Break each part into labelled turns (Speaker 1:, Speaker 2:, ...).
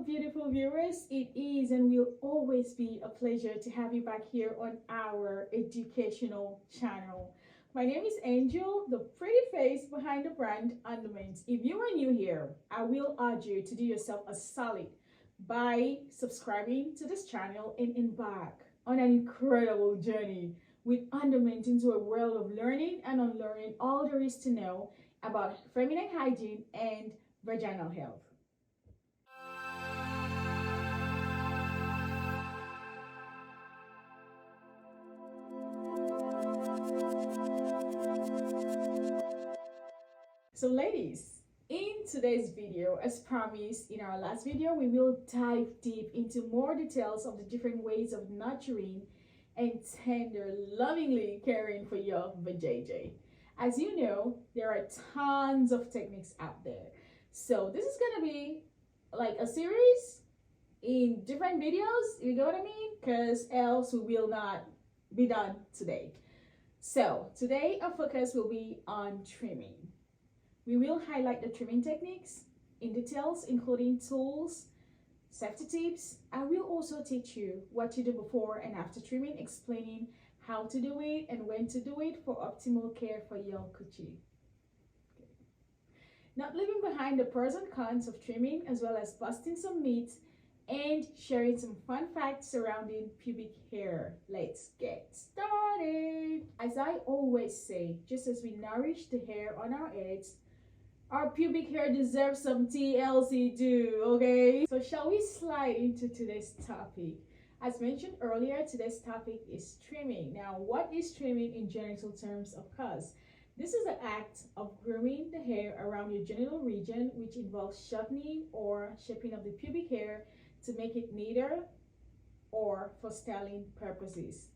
Speaker 1: beautiful viewers. It is and will always be a pleasure to have you back here on our educational channel. My name is Angel, the pretty face behind the brand Undermint. If you are new here, I will urge you to do yourself a solid by subscribing to this channel and embark on an incredible journey with Undermint into a world of learning and unlearning all there is to know about feminine hygiene and vaginal health. So ladies, in today's video, as promised in our last video, we will dive deep into more details of the different ways of nurturing and tender, lovingly caring for your vajayjay. As you know, there are tons of techniques out there. So this is gonna be like a series in different videos, you know what I mean? Because else we will not be done today. So today our focus will be on trimming. We will highlight the trimming techniques in details, including tools, safety tips. I will also teach you what to do before and after trimming, explaining how to do it and when to do it for optimal care for your coochie. Okay. Not leaving behind the pros and cons of trimming, as well as busting some myths and sharing some fun facts surrounding pubic hair. Let's get started. As I always say, just as we nourish the hair on our heads, our pubic hair deserves some TLC too, okay? So shall we slide into today's topic? As mentioned earlier, today's topic is trimming. Now, what is trimming in genital terms? Of course, this is the act of grooming the hair around your genital region, which involves shortening or shaping of the pubic hair to make it neater or for styling purposes.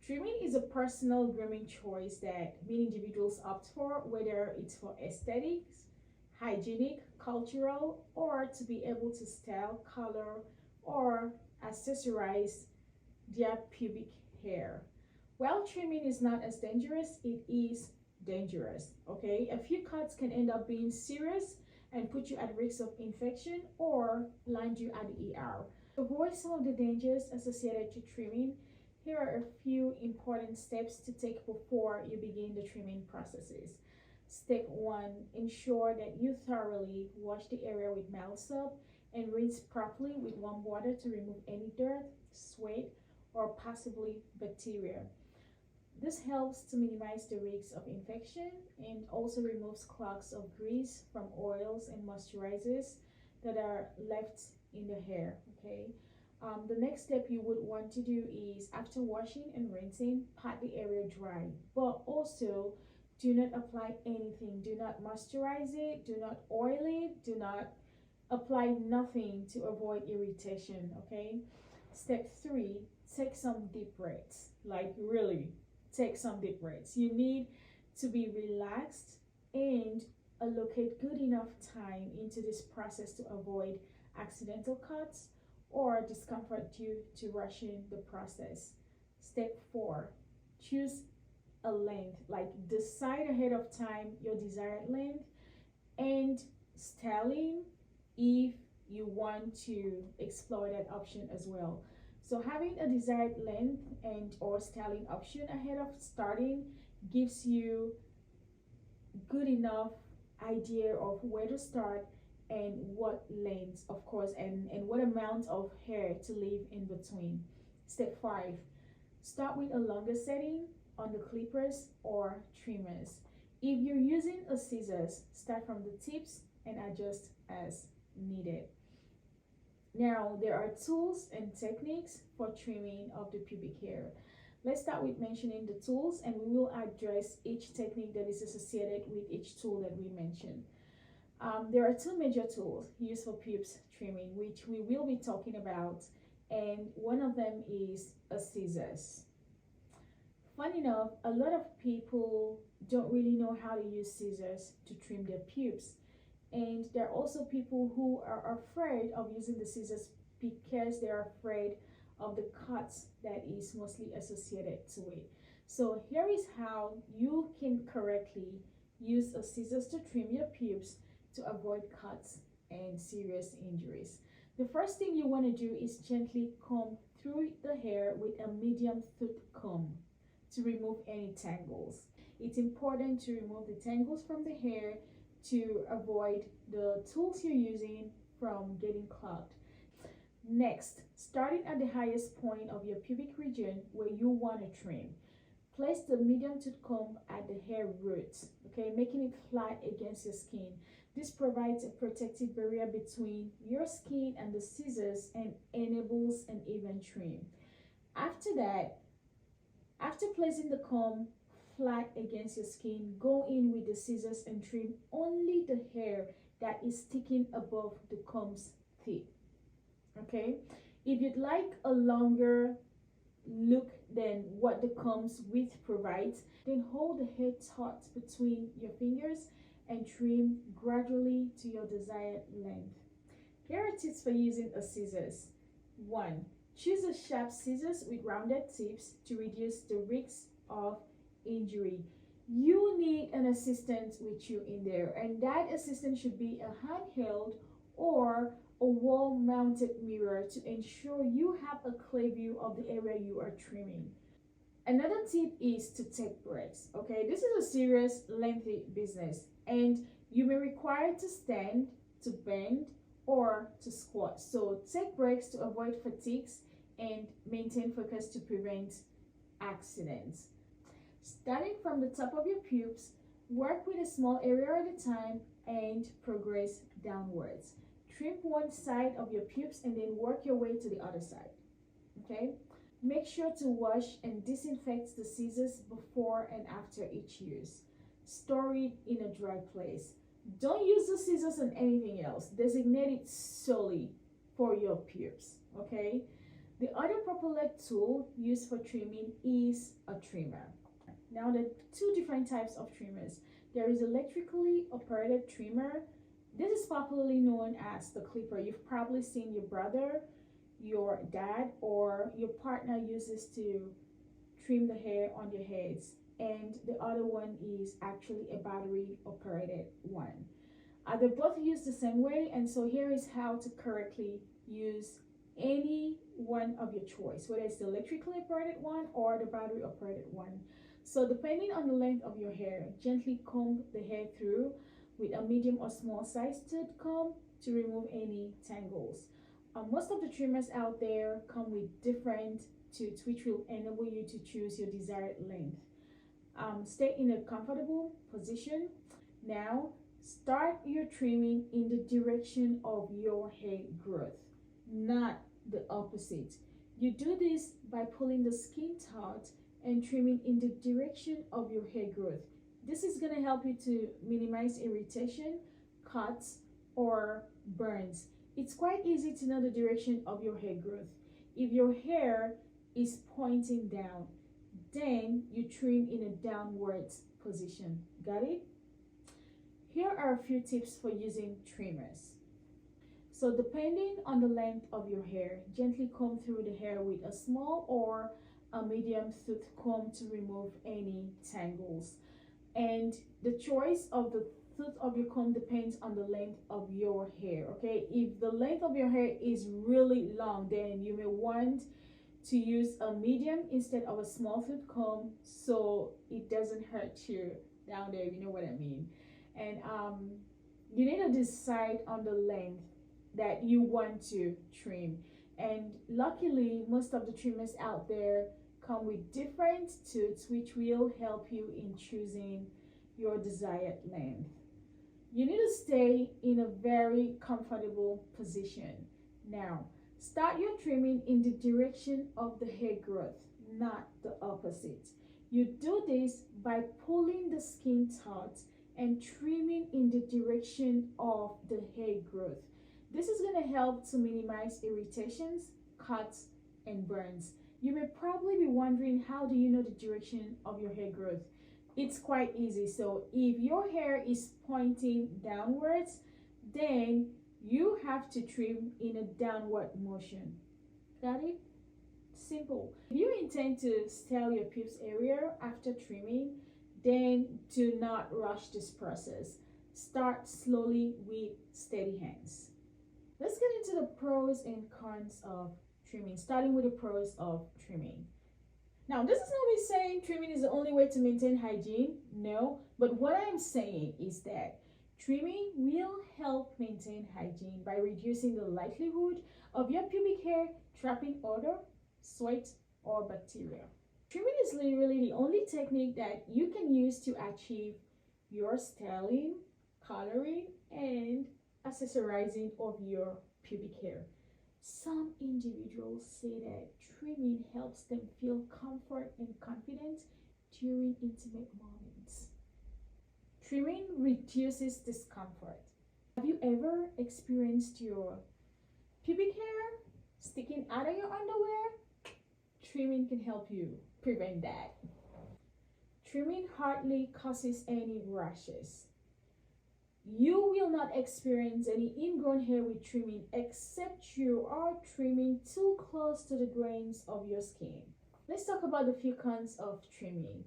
Speaker 1: Trimming is a personal grooming choice that many individuals opt for, whether it's for aesthetics, hygienic, cultural, or to be able to style, color, or accessorize their pubic hair. While trimming is not as dangerous, it is dangerous, okay? A few cuts can end up being serious and put you at risk of infection or land you at the ER. To avoid some of the dangers associated to trimming, here are a few important steps to take before you begin the trimming processes. Step 1, ensure that you thoroughly wash the area with mild soap and rinse properly with warm water to remove any dirt, sweat, or possibly bacteria. This helps to minimize the risk of infection and also removes clogs of grease from oils and moisturizers that are left in the hair, okay? The next step you would want to do is, after washing and rinsing, pat the area dry, but also do not apply anything. Do not moisturize it, do not oil it, do not apply nothing to avoid irritation, okay? Step 3, take some deep breaths. Like really, take some deep breaths. You need to be relaxed and allocate good enough time into this process to avoid accidental cuts or discomfort due to rushing the process. Step 4, choose a length, like decide ahead of time your desired length and styling if you want to explore that option as well. So having a desired length and or styling option ahead of starting gives you good enough idea of where to start and what length, of course, and what amount of hair to leave in between. Step 5, start with a longer setting on the clippers or trimmers. If you're using a scissors, start from the tips and adjust as needed. Now, there are tools and techniques for trimming of the pubic hair. Let's start with mentioning the tools, and we will address each technique that is associated with each tool that we mentioned. There are two major tools used for pubes trimming, which we will be talking about, and one of them is a scissors. Funny enough, a lot of people don't really know how to use scissors to trim their pubes. And there are also people who are afraid of using the scissors because they're afraid of the cuts that is mostly associated to it. So here is how you can correctly use a scissors to trim your pubes to avoid cuts and serious injuries. The first thing you want to do is gently comb through the hair with a medium tooth comb to remove any tangles. It's important to remove the tangles from the hair to avoid the tools you're using from getting clogged. Next, starting at the highest point of your pubic region where you want to trim, place the medium tooth comb at the hair roots, okay, making it flat against your skin. This provides a protective barrier between your skin and the scissors and enables an even trim. After that, after placing the comb flat against your skin, go in with the scissors and trim only the hair that is sticking above the comb's tip. Okay, if you'd like a longer look than what the comb's width provides, then hold the hair taut between your fingers and trim gradually to your desired length. Here are tips for using a scissors. 1. Choose a sharp scissors with rounded tips to reduce the risk of injury. You need an assistant with you in there, and that assistant should be a handheld or a wall-mounted mirror to ensure you have a clear view of the area you are trimming. Another tip is to take breaks. Okay, this is a serious, lengthy business, and you may require to stand, to bend, or to squat. So take breaks to avoid fatigues and maintain focus to prevent accidents. Starting from the top of your pubes, work with a small area at a time and progress downwards. Trim one side of your pubes and then work your way to the other side. Okay? Make sure to wash and disinfect the scissors before and after each use. Store it in a dry place. Don't use the scissors on anything else. Designate it solely for your pubes. Okay? The other popular tool used for trimming is a trimmer. Now, there are two different types of trimmers. There is electrically operated trimmer. This is popularly known as the clipper. You've probably seen your brother, your dad, or your partner use this to trim the hair on your heads. And the other one is actually a battery operated one. They both use the same way, and so here is how to correctly use any one of your choice, whether it's the electrically operated one or the battery operated one. So depending on the length of your hair, gently comb the hair through with a medium or small sized tooth comb to remove any tangles. Most of the trimmers out there come with different tooths which will enable you to choose your desired length. Stay in a comfortable position. Now start your trimming in the direction of your hair growth, not the opposite. You do this by pulling the skin taut and trimming in the direction of your hair growth. This is going to help you to minimize irritation, cuts, or burns. It's quite easy to know the direction of your hair growth. If your hair is pointing down, then you trim in a downwards position. Got it? Here are a few tips for using trimmers. So depending on the length of your hair, gently comb through the hair with a small or a medium tooth comb to remove any tangles. And the choice of the tooth of your comb depends on the length of your hair. Okay, if the length of your hair is really long, then you may want to use a medium instead of a small tooth comb so it doesn't hurt you down there, you know what I mean. And you need to decide on the length that you want to trim, and luckily most of the trimmers out there come with different tooths which will help you in choosing your desired length. You need to stay in a very comfortable position. Now start your trimming in the direction of the hair growth, not the opposite. You do this by pulling the skin taut and trimming in the direction of the hair growth. This is going to help to minimize irritations, cuts, and burns. You may probably be wondering, how do you know the direction of your hair growth? It's quite easy. So if your hair is pointing downwards, then you have to trim in a downward motion. Got it? Simple. If you intend to style your pubes area after trimming, then do not rush this process. Start slowly with steady hands. Let's get into the pros and cons of trimming, starting with the pros of trimming. Now, this is not me saying trimming is the only way to maintain hygiene. No, but what I'm saying is that trimming will help maintain hygiene by reducing the likelihood of your pubic hair trapping odor, sweat, or bacteria. Trimming is literally the only technique that you can use to achieve your styling, coloring, and accessorizing of your pubic hair. Some individuals say that trimming helps them feel comfort and confidence during intimate moments. Trimming reduces discomfort. Have you ever experienced your pubic hair sticking out of your underwear? Trimming can help you prevent that. Trimming hardly causes any rashes. You will not experience any ingrown hair with trimming except you are trimming too close to the grains of your skin. Let's talk about the few cons of trimming.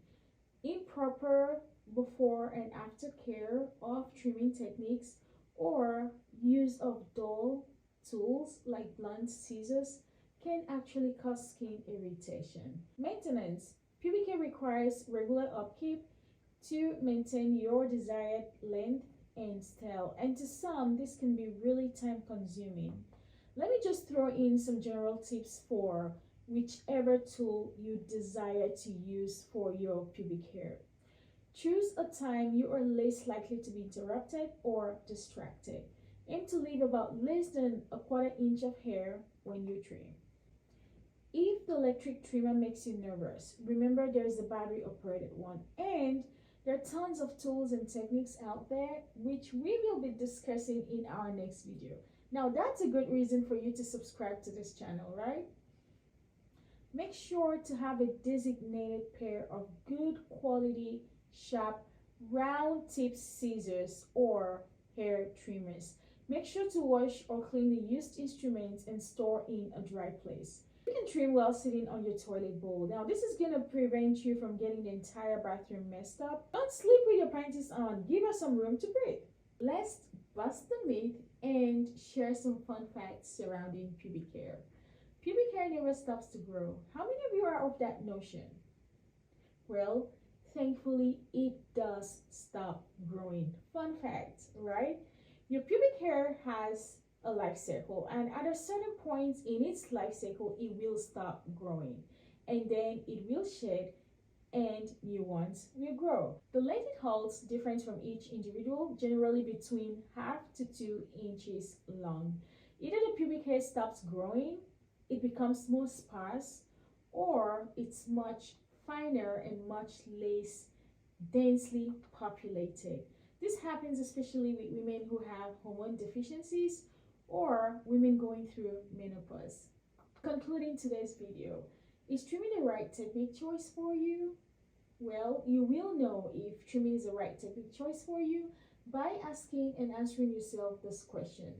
Speaker 1: Improper before and after care of trimming techniques or use of dull tools like blunt scissors can actually cause skin irritation. Maintenance. Pubic hair requires regular upkeep to maintain your desired length and style, and to some this can be really time consuming. Let me just throw in some general tips for whichever tool you desire to use for your pubic hair. Choose a time you are less likely to be interrupted or distracted. Aim to leave about less than a quarter inch of hair when you trim. If the electric trimmer makes you nervous, remember there is a battery operated one, and there are tons of tools and techniques out there which we will be discussing in our next video. Now that's a good reason for you to subscribe to this channel, right? Make sure to have a designated pair of good quality, sharp, round tip scissors or hair trimmers. Make sure to wash or clean the used instruments and store in a dry place. You can trim while sitting on your toilet bowl. Now this is going to prevent you from getting the entire bathroom messed up. Don't sleep with your panties on. Give us some room to breathe. Let's bust the myth and share some fun facts surrounding pubic hair. Pubic hair never stops to grow. How many of you are of that notion? Well, thankfully it does stop growing. Fun fact, right? Your pubic hair has a life cycle, and at a certain point in its life cycle it will stop growing, and then it will shed and new ones will grow. The length it holds differs from each individual, generally between 1/2 to 2 inches long. Either the pubic hair stops growing, it becomes more sparse, or it's much finer and much less densely populated. This happens especially with women who have hormone deficiencies or women going through menopause. Concluding today's video, is trimming the right technique choice for you? Well, you will know if trimming is the right technique choice for you by asking and answering yourself this question.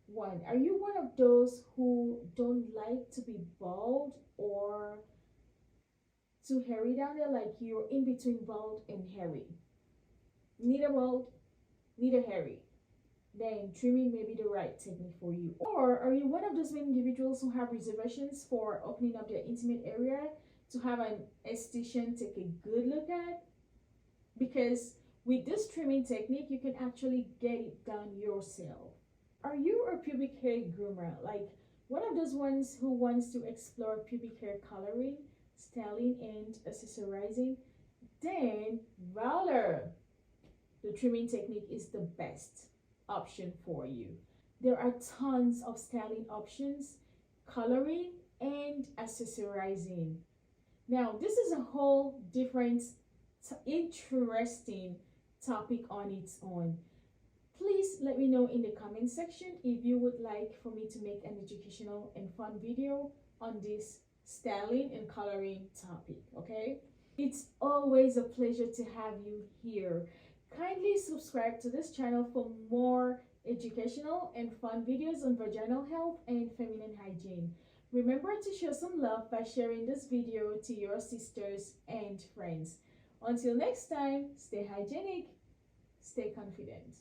Speaker 1: 1, are you one of those who don't like to be bald or too hairy down there, like you're in between bald and hairy? Neither bald, neither hairy. Then trimming may be the right technique for you. Or are you one of those many individuals who have reservations for opening up their intimate area to have an esthetician take a good look at? Because with this trimming technique, you can actually get it done yourself. Are you a pubic hair groomer, like one of those ones who wants to explore pubic hair coloring, styling, and accessorizing? Then voila! The trimming technique is the best option for you. There are tons of styling options, coloring, and accessorizing. Now, this is a whole different interesting topic on its own. Please let me know in the comment section if you would like for me to make an educational and fun video on this styling and coloring topic, okay? It's always a pleasure to have you here. Kindly subscribe to this channel for more educational and fun videos on vaginal health and feminine hygiene. Remember to show some love by sharing this video to your sisters and friends. Until next time, stay hygienic, stay confident.